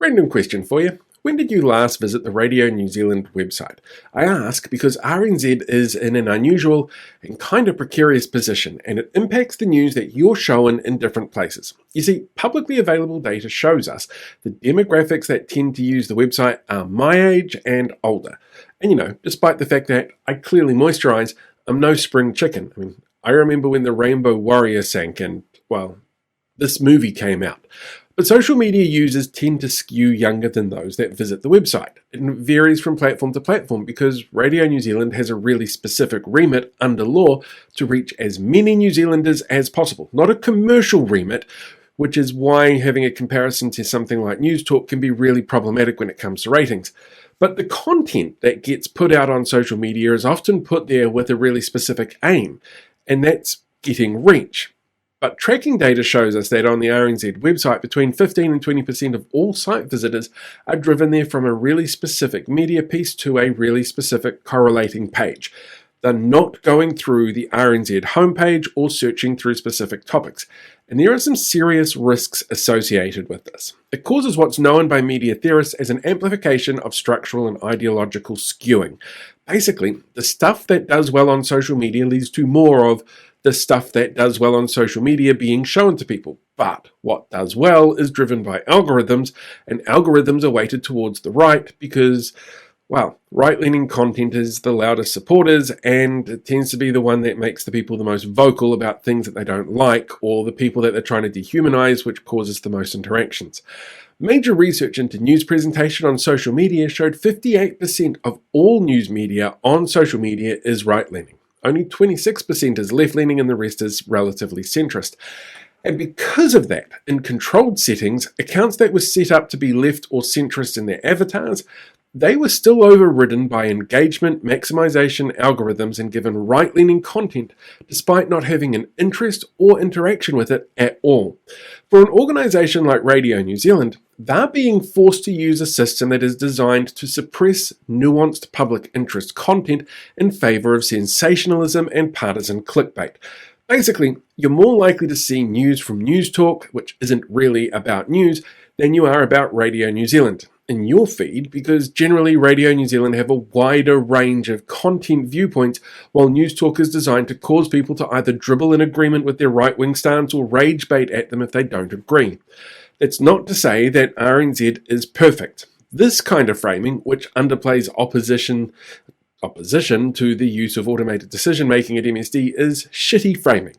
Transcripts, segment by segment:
Random question for you. When did you last visit the Radio New Zealand website? I ask because RNZ is in an unusual and kind of precarious position, and it impacts the news that you're shown in different places. You see, publicly available data shows us the demographics that tend to use the website are my age and older. And despite the fact that I clearly moisturize, I'm no spring chicken. I remember when the Rainbow Warrior sank and, well, this movie came out. But social media users tend to skew younger than those that visit the website. It varies from platform to platform because Radio New Zealand has a really specific remit under law to reach as many New Zealanders as possible, not a commercial remit, which is why having a comparison to something like News Talk can be really problematic when it comes to ratings. But the content that gets put out on social media is often put there with a really specific aim, and that's getting reach. But tracking data shows us that on the RNZ website, between 15 and 20% of all site visitors are driven there from a really specific media piece to a really specific correlating page. They're not going through the RNZ homepage or searching through specific topics. And there are some serious risks associated with this. It causes what's known by media theorists as an amplification of structural and ideological skewing. Basically, the stuff that does well on social media leads to more of the stuff that does well on social media being shown to people. But what does well is driven by algorithms, and algorithms are weighted towards the right because, well, right-leaning content is the loudest supporters, and it tends to be the one that makes the people the most vocal about things that they don't like, or the people that they're trying to dehumanize, which causes the most interactions. Major research into news presentation on social media showed 58% of all news media on social media is right-leaning. Only 26% is left-leaning and the rest is relatively centrist. And because of that, in controlled settings, accounts that were set up to be left or centrist in their avatars, they were still overridden by engagement maximization algorithms and given right-leaning content despite not having an interest or interaction with it at all. For an organisation like Radio New Zealand, they're being forced to use a system that is designed to suppress nuanced public interest content in favour of sensationalism and partisan clickbait. Basically, you're more likely to see news from News Talk, which isn't really about news, than you are about Radio New Zealand in your feed, because generally Radio New Zealand have a wider range of content viewpoints, while News Talk is designed to cause people to either dribble in agreement with their right-wing stance or rage bait at them if they don't agree. That's not to say that RNZ is perfect. This kind of framing, which underplays opposition to the use of automated decision-making at MSD, is shitty framing,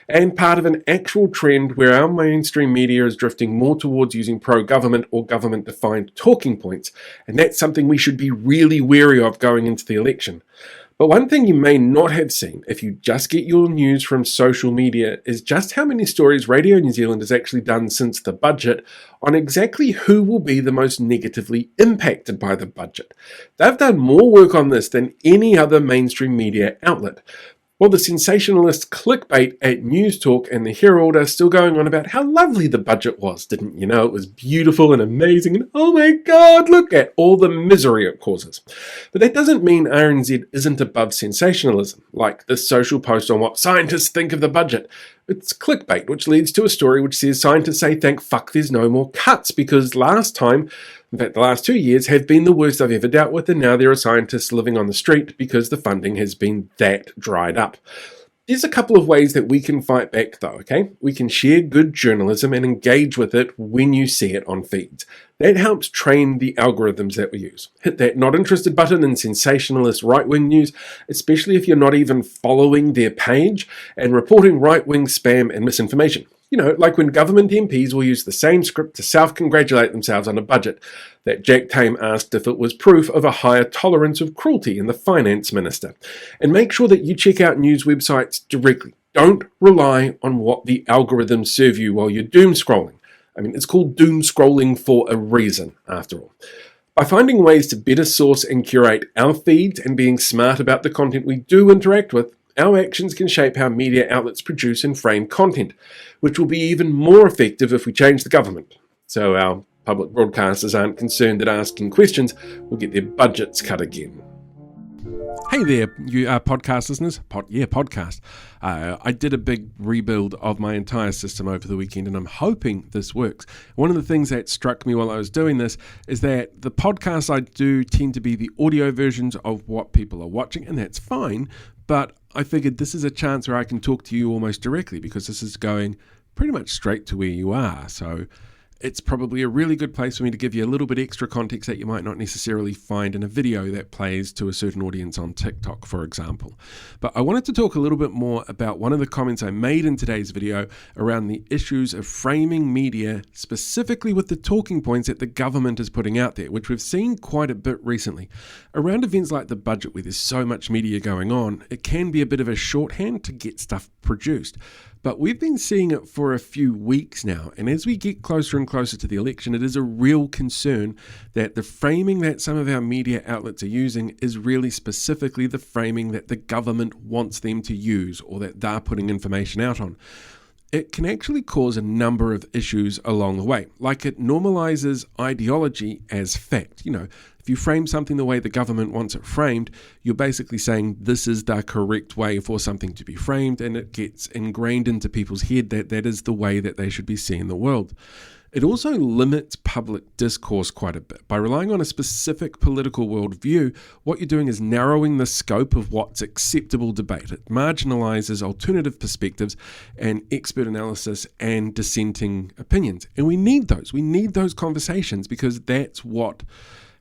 and part of an actual trend where our mainstream media is drifting more towards using pro-government or government-defined talking points, and that's something we should be really wary of going into the election. But one thing you may not have seen if you just get your news from social media is just how many stories Radio New Zealand has actually done since the budget on exactly who will be the most negatively impacted by the budget. They've done more work on this than any other mainstream media outlet. While the sensationalist clickbait at News Talk and the Herald are still going on about how lovely the budget was, didn't you know? It was beautiful and amazing, and oh my god, look at all the misery it causes. But that doesn't mean RNZ isn't above sensationalism, like this social post on what scientists think of the budget. It's clickbait, which leads to a story which says scientists say thank fuck there's no more cuts, because the last 2 years have been the worst I've ever dealt with, and now there are scientists living on the street because the funding has been that dried up. There's a couple of ways that we can fight back though, okay? We can share good journalism and engage with it when you see it on feeds. That helps train the algorithms that we use. Hit that not interested button in sensationalist right-wing news, especially if you're not even following their page, and reporting right-wing spam and misinformation. Like when government MPs will use the same script to self-congratulate themselves on a budget that Jack Tame asked if it was proof of a higher tolerance of cruelty in the finance minister. And make sure that you check out news websites directly. Don't rely on what the algorithms serve you while you're doom scrolling. It's called doom scrolling for a reason, after all. By finding ways to better source and curate our feeds and being smart about the content we do interact with, our actions can shape how media outlets produce and frame content, which will be even more effective if we change the government, so our public broadcasters aren't concerned that asking questions will get their budgets cut again. Hey there, you podcast listeners. Podcast. I did a big rebuild of my entire system over the weekend, and I'm hoping this works. One of the things that struck me while I was doing this is that the podcasts I do tend to be the audio versions of what people are watching, and that's fine, but I figured this is a chance where I can talk to you almost directly, because this is going pretty much straight to where you are. So it's probably a really good place for me to give you a little bit extra context that you might not necessarily find in a video that plays to a certain audience on TikTok, for example. But I wanted to talk a little bit more about one of the comments I made in today's video around the issues of framing media, specifically with the talking points that the government is putting out there, which we've seen quite a bit recently. Around events like the budget, where there's so much media going on, it can be a bit of a shorthand to get stuff produced. But we've been seeing it for a few weeks now, and as we get closer and closer to the election, it is a real concern that the framing that some of our media outlets are using is really specifically the framing that the government wants them to use, or that they're putting information out on. It can actually cause a number of issues along the way. Like, it normalizes ideology as fact. If you frame something the way the government wants it framed, you're basically saying this is the correct way for something to be framed, and it gets ingrained into people's head that that is the way that they should be seeing the world. It also limits public discourse quite a bit. By relying on a specific political worldview, what you're doing is narrowing the scope of what's acceptable debate. It marginalizes alternative perspectives and expert analysis and dissenting opinions. And we need those. We need those conversations, because that's what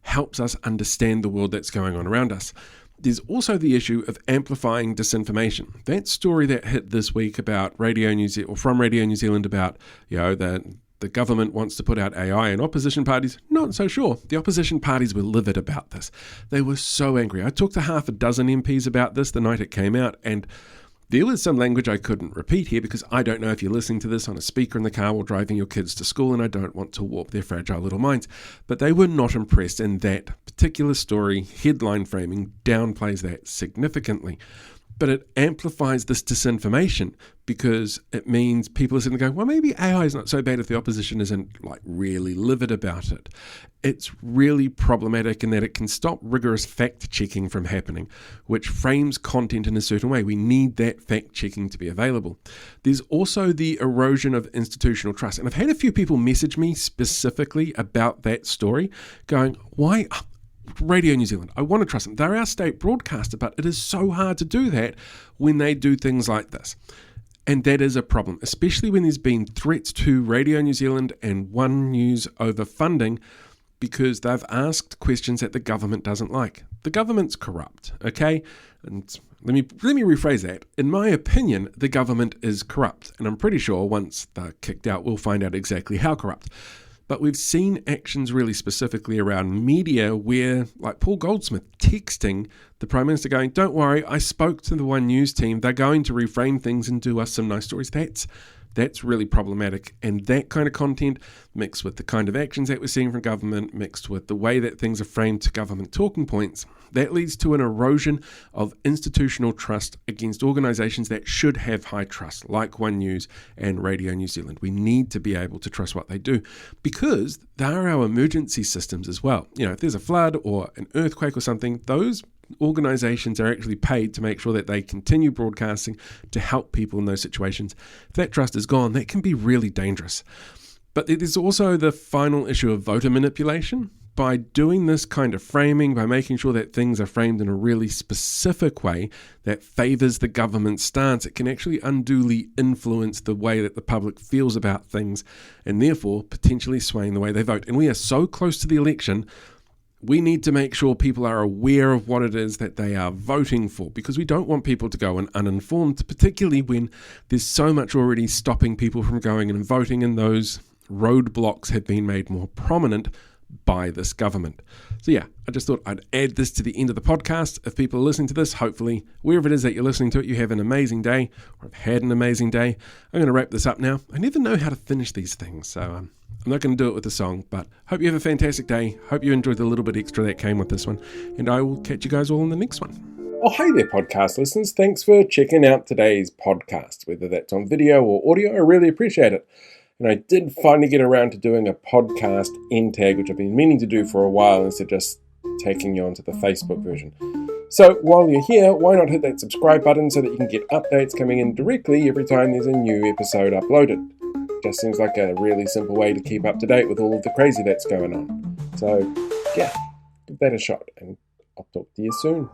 helps us understand the world that's going on around us. There's also the issue of amplifying disinformation. That story that hit this week about from Radio New Zealand about, the government wants to put out AI, and opposition parties, not so sure. The opposition parties were livid about this. They were so angry. I talked to half a dozen MPs about this the night it came out, and there was some language I couldn't repeat here, because I don't know if you're listening to this on a speaker in the car while driving your kids to school, and I don't want to warp their fragile little minds. But they were not impressed, and that particular story, headline framing, downplays that significantly. But it amplifies this disinformation, because it means people are sitting there going, well, maybe AI is not so bad if the opposition isn't really livid about it. It's really problematic in that it can stop rigorous fact-checking from happening, which frames content in a certain way. We need that fact-checking to be available. There's also the erosion of institutional trust. And I've had a few people message me specifically about that story, going, why? Radio New Zealand, I want to trust them. They're our state broadcaster, but it is so hard to do that when they do things like this. And that is a problem, especially when there's been threats to Radio New Zealand and One News over funding, because they've asked questions that the government doesn't like. The government's corrupt, okay? And let me rephrase that. In my opinion, the government is corrupt, and I'm pretty sure once they're kicked out, we'll find out exactly how corrupt. But we've seen actions really specifically around media where, like Paul Goldsmith texting the Prime Minister going, don't worry, I spoke to the One News team, they're going to reframe things and do us some nice stories. That's really problematic. And that kind of content, mixed with the kind of actions that we're seeing from government, mixed with the way that things are framed to government talking points, that leads to an erosion of institutional trust against organisations that should have high trust, like One News and Radio New Zealand. We need to be able to trust what they do, because they are our emergency systems as well. If there's a flood or an earthquake or something, those organisations are actually paid to make sure that they continue broadcasting to help people in those situations. If that trust is gone, that can be really dangerous. But there's also the final issue of voter manipulation. By doing this kind of framing, by making sure that things are framed in a really specific way that favours the government's stance, it can actually unduly influence the way that the public feels about things, and therefore potentially swaying the way they vote. And we are so close to the election, we need to make sure people are aware of what it is that they are voting for, because we don't want people to go in uninformed, particularly when there's so much already stopping people from going and voting, and those roadblocks have been made more prominent by this government. So yeah, I just thought I'd add this to the end of the podcast. If people are listening to this, hopefully wherever it is that you're listening to it, you have an amazing day, or have had an amazing day. I'm going to wrap this up now. I never know how to finish these things, so I'm not going to do it with a song, but hope you have a fantastic day. Hope you enjoyed the little bit extra that came with this one, and I will catch you guys all in the next one. Oh, hey there, podcast listeners. Thanks for checking out today's podcast, whether that's on video or audio. I really appreciate it. And I did finally get around to doing a podcast end tag, which I've been meaning to do for a while instead of just taking you onto the Facebook version. So while you're here, why not hit that subscribe button so that you can get updates coming in directly every time there's a new episode uploaded. Just seems like a really simple way to keep up to date with all of the crazy that's going on. So yeah, give that a shot, and I'll talk to you soon.